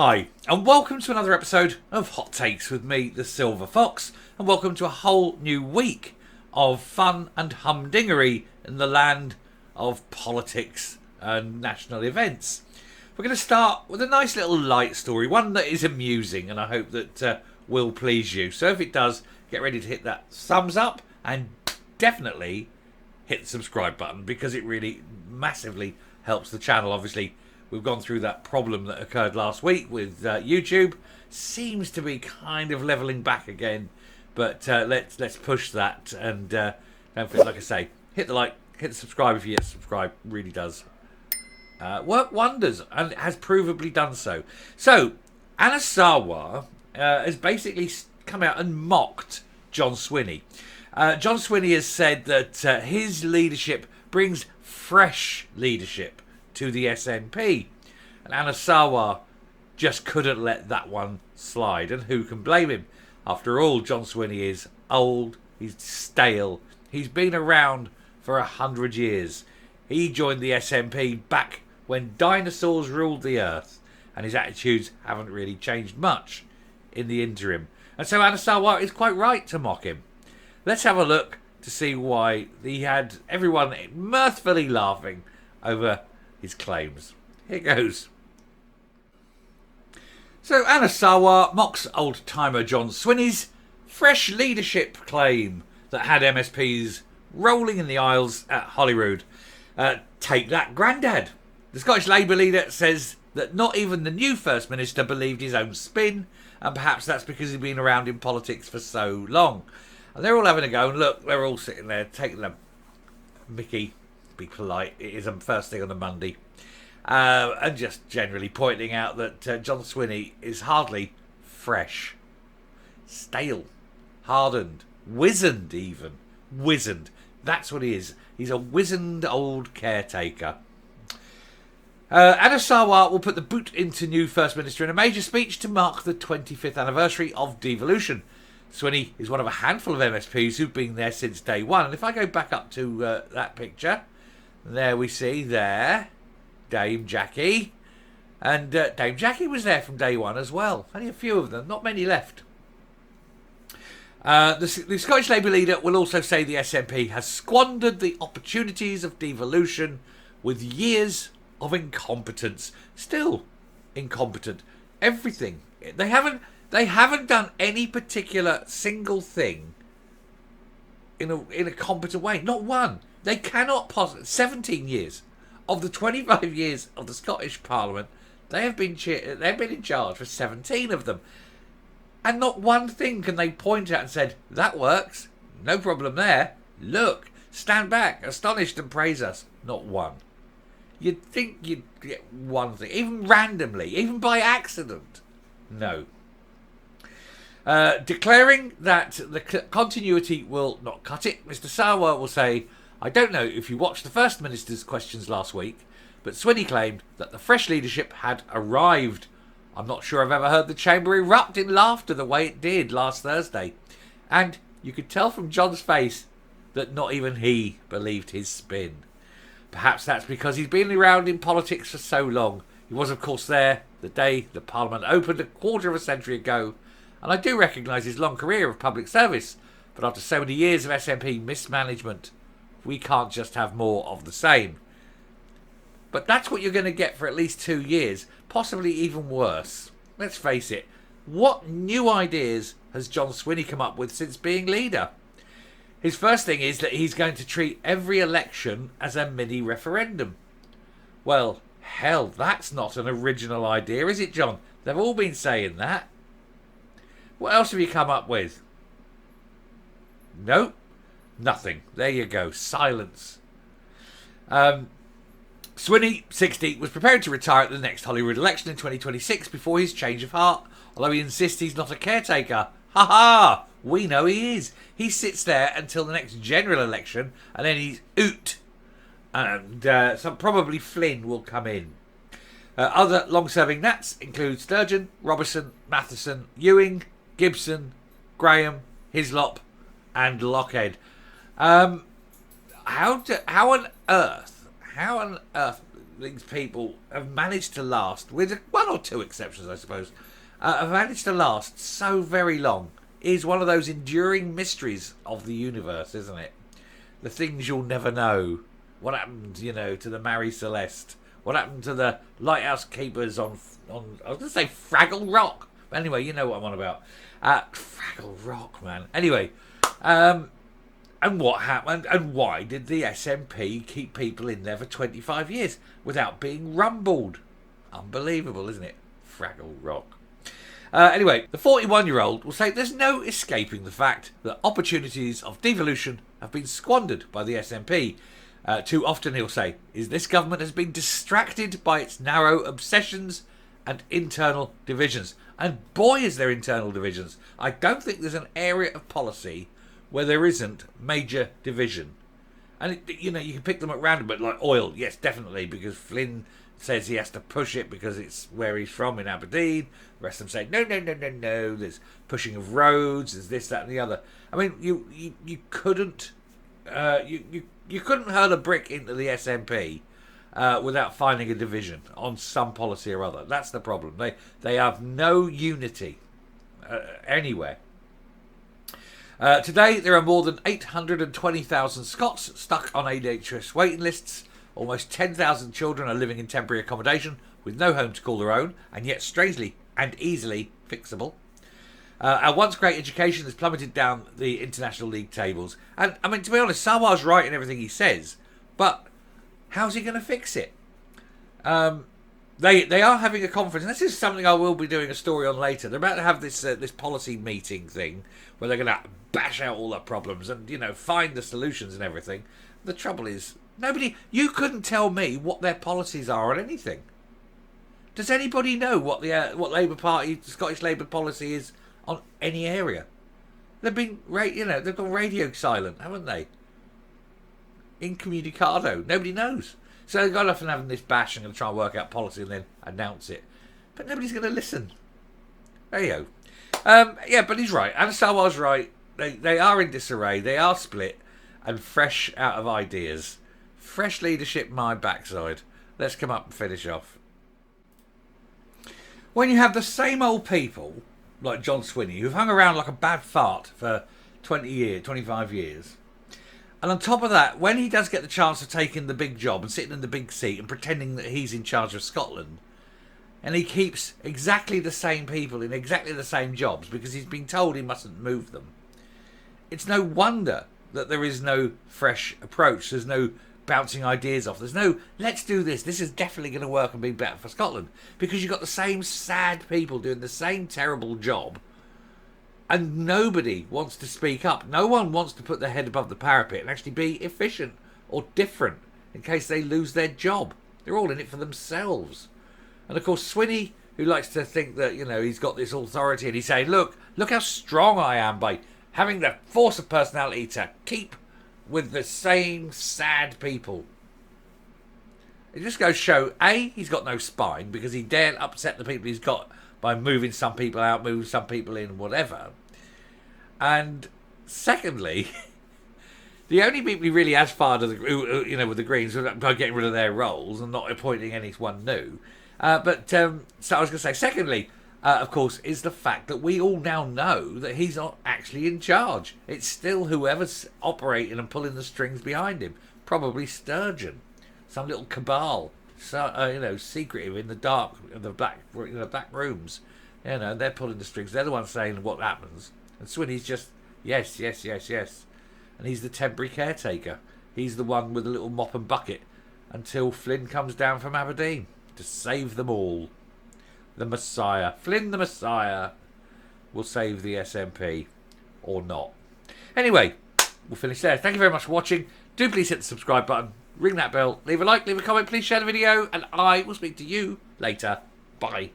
Hi, and welcome to another episode of Hot Takes with me, the Silver Fox, and welcome to a whole new week of fun and humdingery in the land of politics and national events. We're going to start with a nice little light story, one that is amusing, and I hope that will please you. So if it does, get ready to hit that thumbs up and definitely hit the subscribe button because it really massively helps the channel. Obviously, we've gone through that problem that occurred last week with YouTube. Seems to be kind of levelling back again, but let's push that and don't forget, like I say, hit the like, hit the subscribe if you yet subscribe. Really does work wonders, and it has provably done so. So Anna Sarwar has basically come out and mocked John Swinney. John Swinney has said that his leadership brings fresh leadership to the SNP, and Anna Sarwar just couldn't let that one slide, and who can blame him? After all, John Swinney is old, he's stale, he's been around for 100 years. He joined the SNP back when dinosaurs ruled the earth, and his attitudes haven't really changed much in the interim, and so Anna Sarwar is quite right to mock him. Let's have a look to see why he had everyone mirthfully laughing over his claims. Here goes. So Anna Sarwar mocks old-timer John Swinney's fresh leadership claim that had MSPs rolling in the aisles at Holyrood. Take that, Grandad. The Scottish Labour leader says that not even the new First Minister believed his own spin, and perhaps that's because he's been around in politics for so long. And they're all having a go, and look, they're all sitting there taking a mickey. Be polite, it is the first thing on a Monday. And just generally pointing out that John Swinney is hardly fresh. Stale. Hardened. Wizened even. Wizened. That's what he is. He's a wizened old caretaker. Anna Sarwar will put the boot into new First Minister in a major speech to mark the 25th anniversary of devolution. Swinney is one of a handful of MSPs who've been there since day one. And if I go back up to that picture, there we see there Dame Jackie. And Dame Jackie was there from day one as well. Only a few of them, not many left. The Scottish Labour leader will also say the SNP has squandered the opportunities of devolution with years of incompetence. Still incompetent. Everything. They haven't done any particular single thing in a competent way. Not one. They cannot possibly. 17 years of the 25 years of the Scottish Parliament, they've been in charge for 17 of them, and not one thing can they point at and said that works. No problem there. Look, stand back, astonished, and praise us. Not one. You'd think you'd get one thing, even randomly, even by accident. No. Declaring that the continuity will not cut it, Mr. Sarwar will say, I don't know if you watched the First Minister's questions last week, but Swinney claimed that the fresh leadership had arrived. I'm not sure I've ever heard the chamber erupt in laughter the way it did last Thursday. And you could tell from John's face that not even he believed his spin. Perhaps that's because he's been around in politics for so long. He was, of course, there the day the Parliament opened a quarter of a century ago, and I do recognise his long career of public service, but after so many years of SNP mismanagement, we can't just have more of the same. But that's what you're going to get for at least 2 years, possibly even worse. Let's face it, what new ideas has John Swinney come up with since being leader? His first thing is that he's going to treat every election as a mini referendum. Well, hell, that's not an original idea, is it, John? They've all been saying that. What else have you come up with? Nope. Nothing. There you go. Silence. Swinney, 60, was preparing to retire at the next Holyrood election in 2026 before his change of heart, although he insists he's not a caretaker. Ha ha! We know he is. He sits there until the next general election, and then he's oot. And so probably Flynn will come in. Other long-serving Nats include Sturgeon, Robertson, Matheson, Ewing, Gibson, Graham, Hislop, and Lockhead. How on earth these people have managed to last, with one or two exceptions, I suppose, have managed to last so very long is one of those enduring mysteries of the universe, isn't it? The things you'll never know. What happened, to the Marie Celeste? What happened to the lighthouse keepers on I was going to say Fraggle Rock. But anyway, you know what I'm on about. Fraggle Rock, man. Anyway, and what happened, and why did the SNP keep people in there for 25 years without being rumbled? Unbelievable, isn't it? Fraggle Rock. Anyway, the 41-year-old will say there's no escaping the fact that opportunities of devolution have been squandered by the SNP. Too often, he'll say, is this government has been distracted by its narrow obsessions and internal divisions. And boy, is there internal divisions. I don't think there's an area of policy where there isn't major division. And, you can pick them at random, but like oil, yes, definitely, because Flynn says he has to push it because it's where he's from in Aberdeen. The rest of them say, no, there's pushing of roads, there's this, that and the other. I mean, you couldn't you couldn't hurl a brick into the SNP without finding a division on some policy or other. That's the problem. They have no unity anywhere. Today, there are more than 820,000 Scots stuck on NHS waiting lists. Almost 10,000 children are living in temporary accommodation with no home to call their own, and yet strangely and easily fixable. Our once great education has plummeted down the international league tables. And, I mean, to be honest, Sarwar's right in everything he says, but how's he going to fix it? They are having a conference, and this is something I will be doing a story on later. They're about to have this policy meeting thing where they're going to bash out all the problems and, find the solutions and everything. The trouble is, you couldn't tell me what their policies are on anything. Does anybody know what the Labour Party, Scottish Labour policy is on any area? They've been, they've gone radio silent, haven't they? Incommunicado. Nobody knows. So they've gone off and having this bash and going to try and work out policy and then announce it. But nobody's going to listen. There you go. Yeah, but he's right. Anna Sarwar's right. They are in disarray. They are split and fresh out of ideas. Fresh leadership, my backside. Let's come up and finish off. When you have the same old people, like John Swinney, who've hung around like a bad fart for 25 years, and on top of that, when he does get the chance of taking the big job and sitting in the big seat and pretending that he's in charge of Scotland, and he keeps exactly the same people in exactly the same jobs because he's been told he mustn't move them, it's no wonder that there is no fresh approach. There's no bouncing ideas off. There's no, let's do this. This is definitely going to work and be better for Scotland. Because you've got the same sad people doing the same terrible job. And nobody wants to speak up. No one wants to put their head above the parapet and actually be efficient or different in case they lose their job. They're all in it for themselves. And of course, Swinney, who likes to think that, he's got this authority and he's saying, look how strong I am by having the force of personality to keep with the same sad people. It just goes to show, A, he's got no spine because he daren't upset the people he's got by moving some people out, moving some people in, whatever. And secondly, the only people he really has fired, with the Greens, by getting rid of their roles and not appointing anyone new. So I was going to say, secondly, of course, is the fact that we all now know that he's not actually in charge. It's still whoever's operating and pulling the strings behind him. Probably Sturgeon, some little cabal, secretive in the dark, in the back rooms. They're pulling the strings. They're the ones saying what happens. And Swinney's just yes, and he's the temporary caretaker. He's the one with the little mop and bucket until Flynn comes down from Aberdeen to save them all. The Messiah. Flynn the Messiah will save the SNP or not. Anyway, we'll finish there. Thank you very much for watching. Do please hit the subscribe button, ring that bell, leave a like, leave a comment, please share the video, and I will speak to you later. Bye.